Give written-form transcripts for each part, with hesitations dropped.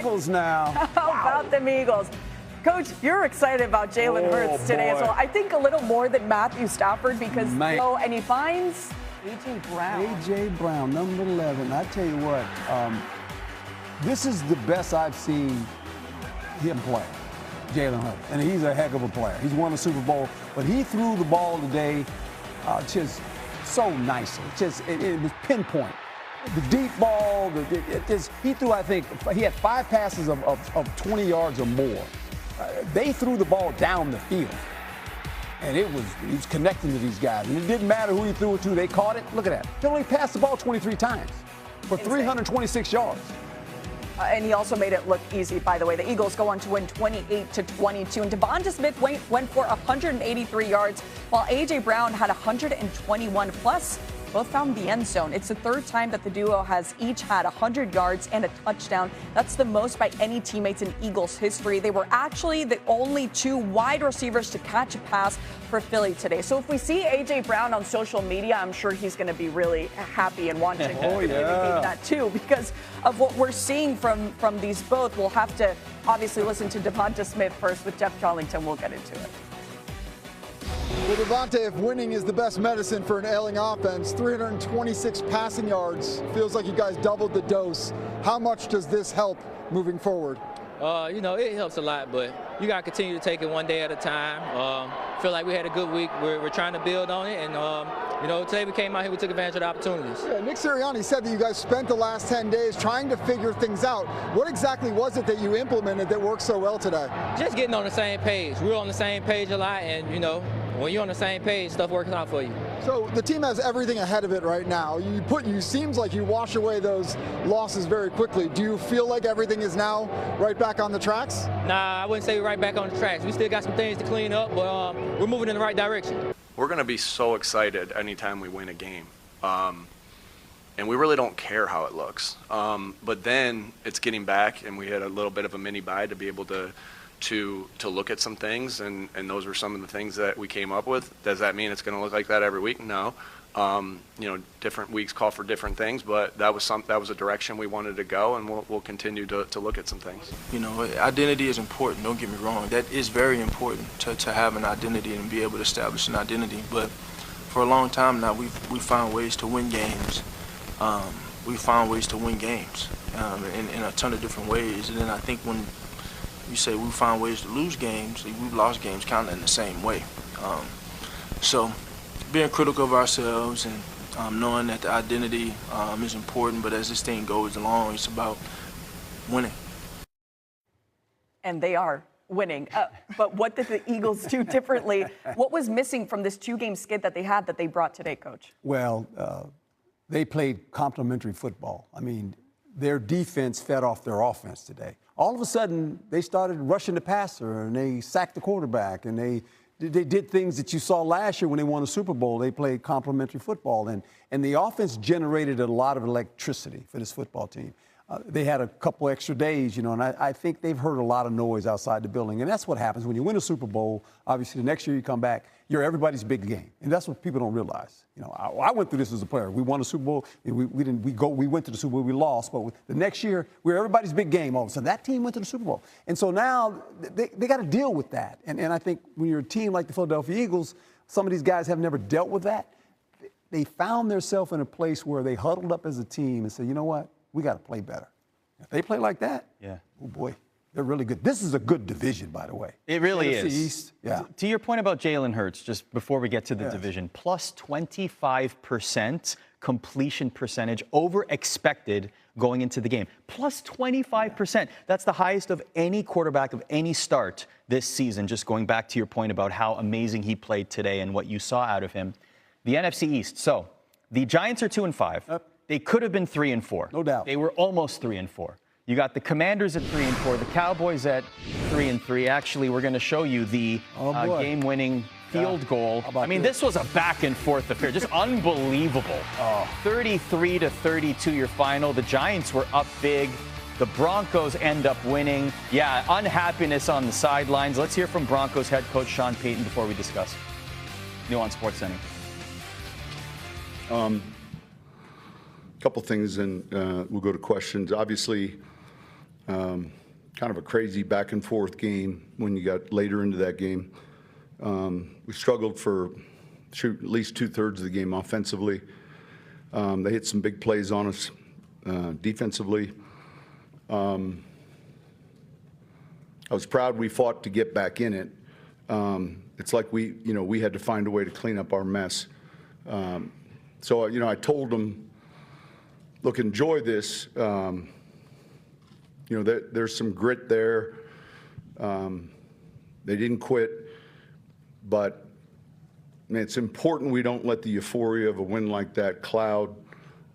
Now. How about them Eagles? Coach, you're excited about Jalen Hurts today as well. I think a little more than Matthew Stafford because and he finds A.J. Brown. A.J. Brown, number 11. I tell you what, this is the best I've seen him play, Jalen Hurts. And he's a heck of a player. He's won a Super Bowl, but he threw the ball today just so nicely. It was pinpoint. The deep ball, he threw, I think, he had 5 passes of 20 yards or more. They threw the ball down the field. And he was connecting to these guys. And it didn't matter who he threw it to, they caught it. Look at that. He only passed the ball 23 times for 326 yards. And he also made it look easy, by the way. The Eagles go on to win 28-22. And Devonta Smith went for 183 yards, while A.J. Brown had 121 plus. Both found the end zone. It's the 3rd time that the duo has each had 100 yards and a touchdown. That's the most by any teammates in Eagles history. They were actually the only 2 wide receivers to catch a pass for Philly today. So if we see A.J. Brown on social media, I'm sure he's going to be really happy and wanting to communicate that too, because of what we're seeing from these both. We'll have to obviously listen to Devonta Smith first with Jeff Charlington. We'll get into it. Well, Devonta, if winning is the best medicine for an ailing offense, 326 passing yards, feels like you guys doubled the dose. How much does this help moving forward? It helps a lot, but you got to continue to take it one day at a time. Feel like we had a good week. We're trying to build on it, and, today we came out here, we took advantage of the opportunities. Yeah, Nick Sirianni said that you guys spent the last 10 days trying to figure things out. What exactly was it that you implemented that worked so well today? Just getting on the same page. We were on the same page a lot, and, when you're on the same page, stuff works out for you. So the team has everything ahead of it right now. You seems like you wash away those losses very quickly. Do you feel like everything is now right back on the tracks? Nah, I wouldn't say we're right back on the tracks. We still got some things to clean up, but we're moving in the right direction. We're going to be so excited anytime we win a game. And we really don't care how it looks. But then it's getting back, and we had a little bit of a mini bye to be able to look at some things, and those were some of the things that we came up with. Does that mean it's going to look like that every week? No. Different weeks call for different things, but that was a direction we wanted to go, and we'll continue to look at some things. Identity is important, don't get me wrong. That is very important to have an identity and be able to establish an identity. But for a long time now, we've found ways to win games. We found ways to win games in a ton of different ways. And then I think when you say we found ways to lose games, we've lost games kind of in the same way. So being critical of ourselves and knowing that the identity is important, but as this thing goes along, it's about winning. And they are winning. But what did the Eagles do differently? What was missing from this 2-game skid that they had that they brought today, Coach? Well, they played complementary football. I mean, their defense fed off their offense today. All of a sudden, they started rushing the passer, and they sacked the quarterback, and they did things that you saw last year when they won a Super Bowl. They played complementary football, and the offense generated a lot of electricity for this football team. They had a couple extra days, and I think they've heard a lot of noise outside the building. And that's what happens when you win a Super Bowl. Obviously, the next year you come back, you're everybody's big game. And that's what people don't realize. I went through this as a player. We won a Super Bowl. We went to the Super Bowl. We lost. But the next year, we're everybody's big game all of a sudden. That team went to the Super Bowl. And so now they got to deal with that. And I think when you're a team like the Philadelphia Eagles, some of these guys have never dealt with that. They found themselves in a place where they huddled up as a team and said, you know what? We got to play better. If they play like that, oh boy, they're really good. This is a good division, by the way. It really is. East, yeah. To your point about Jalen Hurts, just before we get to the division, plus 25% completion percentage over expected going into the game. Plus 25%. That's the highest of any quarterback of any start this season, just going back to your point about how amazing he played today and what you saw out of him. The NFC East. So the Giants are 2-5. They could have been 3-4. No doubt. They were almost 3-4. You got the Commanders at 3-4, the Cowboys at 3-3. Actually, we're going to show you the game-winning field goal. I mean, this was a back-and-forth affair, just unbelievable. 33-32 your final. The Giants were up big. The Broncos end up winning. Yeah, unhappiness on the sidelines. Let's hear from Broncos head coach Sean Payton before we discuss. New on SportsCenter. Couple things, and we'll go to questions. Obviously, Kind of a crazy back and forth game when you got later into that game. We struggled for at least 2/3 of the game offensively. They hit some big plays on us defensively. I was proud we fought to get back in it. It's like we had to find a way to clean up our mess. So I told them, look, enjoy this. There's some grit there. They didn't quit, but man, it's important we don't let the euphoria of a win like that cloud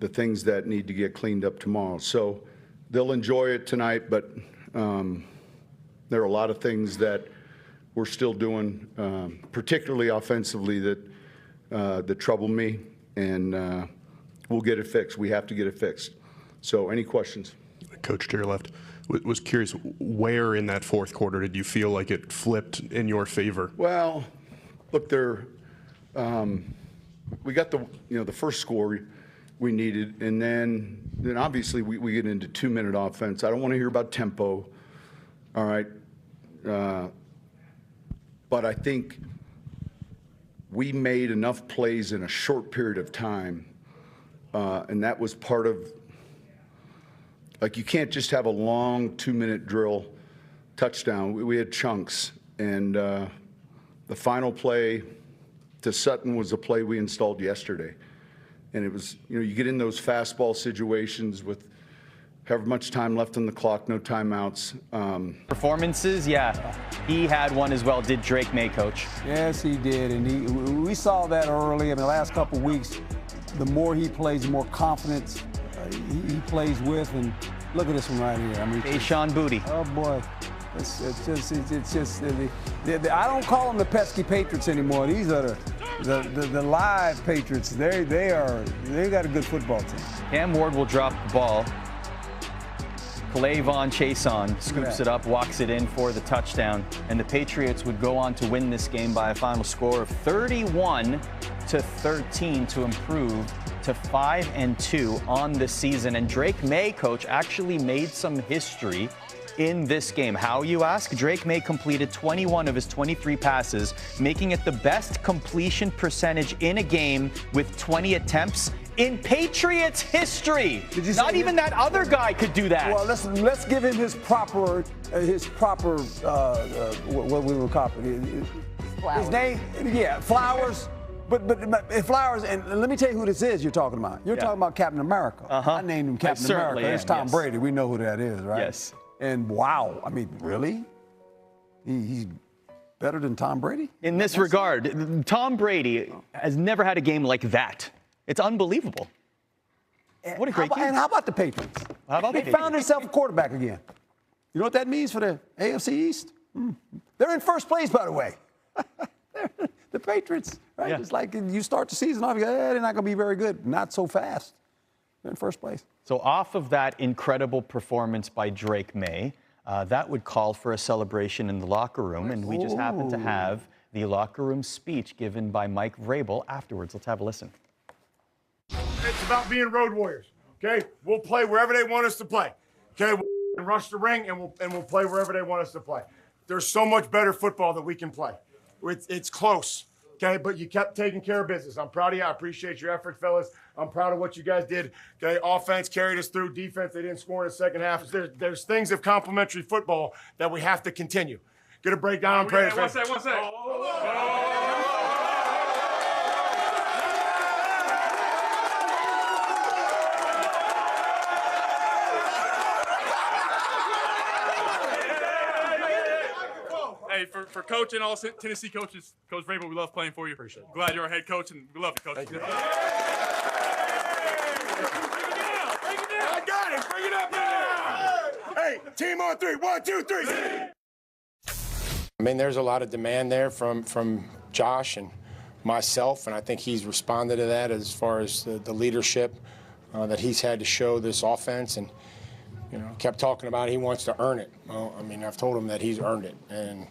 the things that need to get cleaned up tomorrow. So they'll enjoy it tonight, but there are a lot of things that we're still doing, particularly offensively, that trouble me, and we'll get it fixed. We have to get it fixed. So any questions? Coach, to your left, was curious, where in that fourth quarter did you feel like it flipped in your favor? Well, look, we got the first score we needed, and then obviously we get into 2-minute offense. I don't want to hear about tempo, all right? But I think we made enough plays in a short period of time, and that was part of, like, you can't just have a long 2-minute drill touchdown. We had chunks, and the final play to Sutton was a play we installed yesterday. And it was, you get in those fastball situations with however much time left on the clock, no timeouts. Performances, yeah. He had one as well, did Drake May, Coach? Yes, he did. And we saw that early. In the last couple of weeks, the more he plays, the more confidence he plays with. And look at this one right here. I mean, Sean Booty. Oh, boy. It's just I don't call them the pesky Patriots anymore. These are the live Patriots. They got a good football team. Cam Ward will drop the ball. Clayvon Chason scoops it up, walks it in for the touchdown, and the Patriots would go on to win this game by a final score of 31-13 to improve to 5-2 on the season. And Drake May, Coach, actually made some history in this game. How, you ask? Drake May completed 21 of his 23 passes, making it the best completion percentage in a game with 20 attempts in Patriots history. Not even that other guy could do that. Well, let's give him his proper what we would call it. His name, yeah, Flowers. But Flowers, and let me tell you who this is you're talking about. You're talking about Captain America. I named him Captain America. It's Tom Brady. We know who that is, right? Yes. And wow, I mean, really? He's better than Tom Brady? In this regard, Tom Brady has never had a game like that. It's unbelievable. What a great game. And how about the Patriots? How about they found themselves a quarterback again. You know what that means for the AFC East? They're in first place, by the way. The Patriots, right? Yeah. It's like you start the season off, you go, they're not going to be very good. Not so fast. They're in first place. So off of that incredible performance by Drake May, that would call for a celebration in the locker room, and we just happened to have the locker room speech given by Mike Vrabel afterwards. Let's have a listen. It's about being road warriors, okay? We'll play wherever they want us to play, okay? We'll rush the ring, and we'll play wherever they want us to play. There's so much better football that we can play. It's close, okay? But you kept taking care of business. I'm proud of you. I appreciate your effort, fellas. I'm proud of what you guys did. Okay, offense carried us through. Defense, they didn't score in the second half. There's things of complementary football that we have to continue. Get a breakdown on Predators. One sec. Hey, for Coach and all Tennessee coaches, Coach Vrabel, we love playing for you. Appreciate it. Glad you're our head coach, and we love you, Coach. Thank you. I got it. Bring it up now. Hey, team on three. 1, 2, 3. I mean, there's a lot of demand there from Josh and myself, and I think he's responded to that as far as the leadership that he's had to show this offense, and kept talking about he wants to earn it. Well, I mean, I've told him that he's earned it, and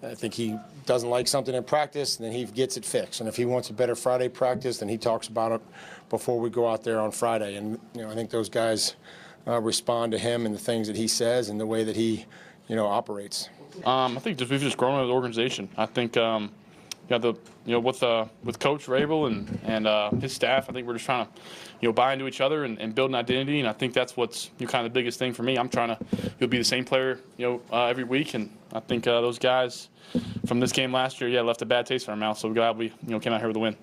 I think he doesn't like something in practice, and then he gets it fixed. And if he wants a better Friday practice, then he talks about it before we go out there on Friday. And I think those guys respond to him and the things that he says and the way that he, operates. I think we've just grown as an organization. I think with Coach Vrabel and his staff, I think we're just trying to buy into each other and build an identity. And I think that's what's kind of the biggest thing for me. I'm trying to be the same player every week, and I think those guys from this game last year, left a bad taste in our mouth. So we're glad we came out here with a win.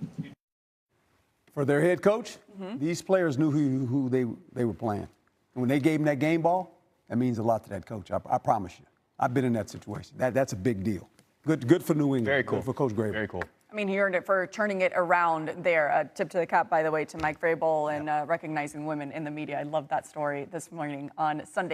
For their head coach, these players knew who they were playing. And when they gave him that game ball, that means a lot to that coach. I promise you. I've been in that situation. That's a big deal. Good for New England. Very cool. Good for Coach Vrabel. Very cool. I mean, he earned it for turning it around there. A tip to the cap, by the way, to Mike Vrabel and recognizing women in the media. I love that story this morning on Sunday.